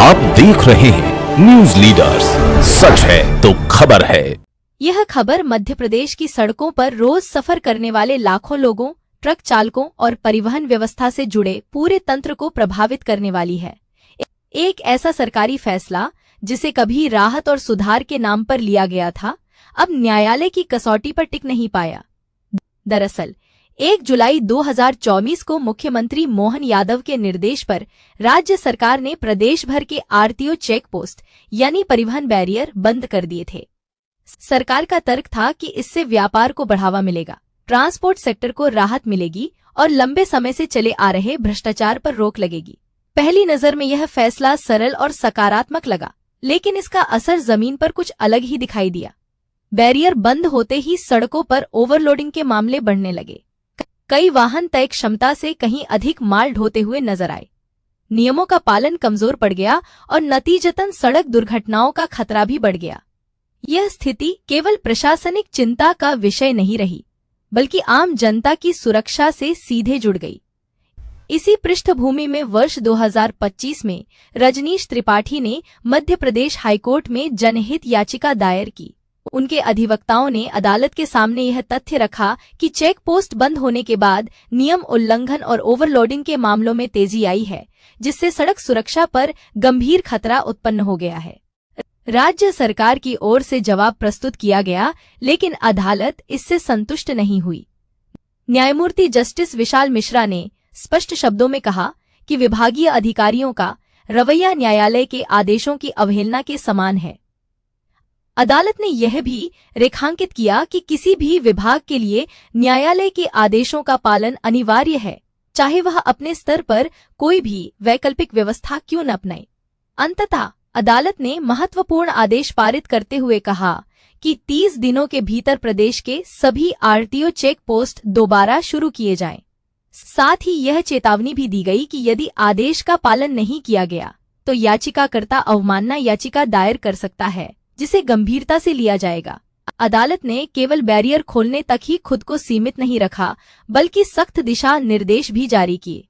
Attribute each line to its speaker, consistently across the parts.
Speaker 1: आप देख रहे हैं न्यूज लीडर्स, सच है तो खबर है।
Speaker 2: यह खबर मध्य प्रदेश की सड़कों पर रोज सफर करने वाले लाखों लोगों, ट्रक चालकों और परिवहन व्यवस्था से जुड़े पूरे तंत्र को प्रभावित करने वाली है। एक ऐसा सरकारी फैसला जिसे कभी राहत और सुधार के नाम पर लिया गया था, अब न्यायालय की कसौटी पर टिक नहीं पाया। दरअसल 1 जुलाई 2024 को मुख्यमंत्री मोहन यादव के निर्देश पर राज्य सरकार ने प्रदेश भर के आरटीओ चेक पोस्ट यानी परिवहन बैरियर बंद कर दिए थे। सरकार का तर्क था कि इससे व्यापार को बढ़ावा मिलेगा, ट्रांसपोर्ट सेक्टर को राहत मिलेगी और लंबे समय से चले आ रहे भ्रष्टाचार पर रोक लगेगी। पहली नजर में यह फैसला सरल और सकारात्मक लगा, लेकिन इसका असर जमीन पर कुछ अलग ही दिखाई दिया। बैरियर बंद होते ही सड़कों पर ओवरलोडिंग के मामले बढ़ने लगे। कई वाहन तय क्षमता से कहीं अधिक माल ढोते हुए नजर आए। नियमों का पालन कमजोर पड़ गया और नतीजतन सड़क दुर्घटनाओं का खतरा भी बढ़ गया। यह स्थिति केवल प्रशासनिक चिंता का विषय नहीं रही, बल्कि आम जनता की सुरक्षा से सीधे जुड़ गई। इसी पृष्ठभूमि में वर्ष 2025 में रजनीश त्रिपाठी ने मध्य प्रदेश हाईकोर्ट में जनहित याचिका दायर की। उनके अधिवक्ताओं ने अदालत के सामने यह तथ्य रखा कि चेक पोस्ट बंद होने के बाद नियम उल्लंघन और ओवरलोडिंग के मामलों में तेजी आई है, जिससे सड़क सुरक्षा पर गंभीर खतरा उत्पन्न हो गया है। राज्य सरकार की ओर से जवाब प्रस्तुत किया गया, लेकिन अदालत इससे संतुष्ट नहीं हुई। न्यायमूर्ति जस्टिस विशाल मिश्रा ने स्पष्ट शब्दों में कहा कि विभागीय अधिकारियों का रवैया न्यायालय के आदेशों की अवहेलना के समान है। अदालत ने यह भी रेखांकित किया कि किसी भी विभाग के लिए न्यायालय के आदेशों का पालन अनिवार्य है, चाहे वह अपने स्तर पर कोई भी वैकल्पिक व्यवस्था क्यों न अपनाए। अंततः अदालत ने महत्वपूर्ण आदेश पारित करते हुए कहा कि 30 दिनों के भीतर प्रदेश के सभी आरटीओ चेक पोस्ट दोबारा शुरू किए जाएं। साथ ही यह चेतावनी भी दी गई कि यदि आदेश का पालन नहीं किया गया तो याचिकाकर्ता अवमानना याचिका दायर कर सकता है, जिसे गंभीरता से लिया जाएगा। अदालत ने केवल बैरियर खोलने तक ही खुद को सीमित नहीं रखा, बल्कि सख्त दिशा निर्देश भी जारी किए।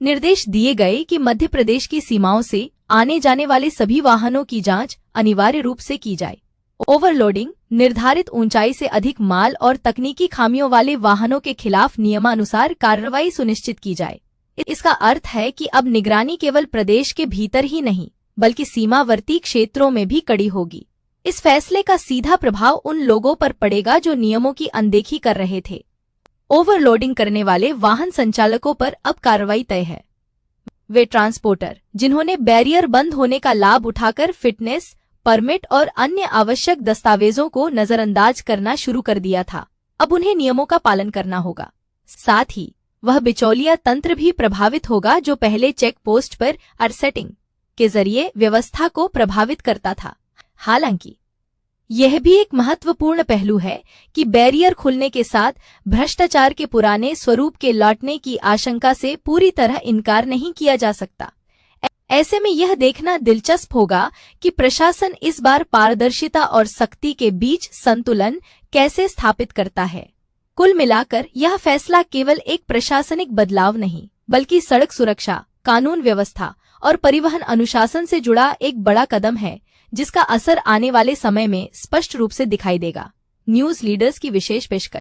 Speaker 2: निर्देश दिए गए कि मध्य प्रदेश की सीमाओं से आने जाने वाले सभी वाहनों की जांच अनिवार्य रूप से की जाए। ओवरलोडिंग, निर्धारित ऊंचाई से अधिक माल और तकनीकी खामियों वाले वाहनों के खिलाफ नियमानुसार कार्रवाई सुनिश्चित की जाए। इसका अर्थ है कि अब निगरानी केवल प्रदेश के भीतर ही नहीं, बल्कि सीमावर्ती क्षेत्रों में भी कड़ी होगी। इस फैसले का सीधा प्रभाव उन लोगों पर पड़ेगा जो नियमों की अनदेखी कर रहे थे। ओवरलोडिंग करने वाले वाहन संचालकों पर अब कार्रवाई तय है। वे ट्रांसपोर्टर जिन्होंने बैरियर बंद होने का लाभ उठाकर फिटनेस, परमिट और अन्य आवश्यक दस्तावेजों को नजरअंदाज करना शुरू कर दिया था, अब उन्हें नियमों का पालन करना होगा। साथ ही वह बिचौलिया तंत्र भी प्रभावित होगा जो पहले चेक पोस्ट पर अरसेटिंग के जरिए व्यवस्था को प्रभावित करता था। हालांकि यह भी एक महत्वपूर्ण पहलू है कि बैरियर खुलने के साथ भ्रष्टाचार के पुराने स्वरूप के लौटने की आशंका से पूरी तरह इनकार नहीं किया जा सकता। ऐसे में यह देखना दिलचस्प होगा कि प्रशासन इस बार पारदर्शिता और सख्ती के बीच संतुलन कैसे स्थापित करता है। कुल मिलाकर यह फैसला केवल एक प्रशासनिक बदलाव नहीं, बल्कि सड़क सुरक्षा, कानून व्यवस्था और परिवहन अनुशासन से जुड़ा एक बड़ा कदम है, जिसका असर आने वाले समय में स्पष्ट रूप से दिखाई देगा। न्यूज लीडर्स की विशेष पेशकश।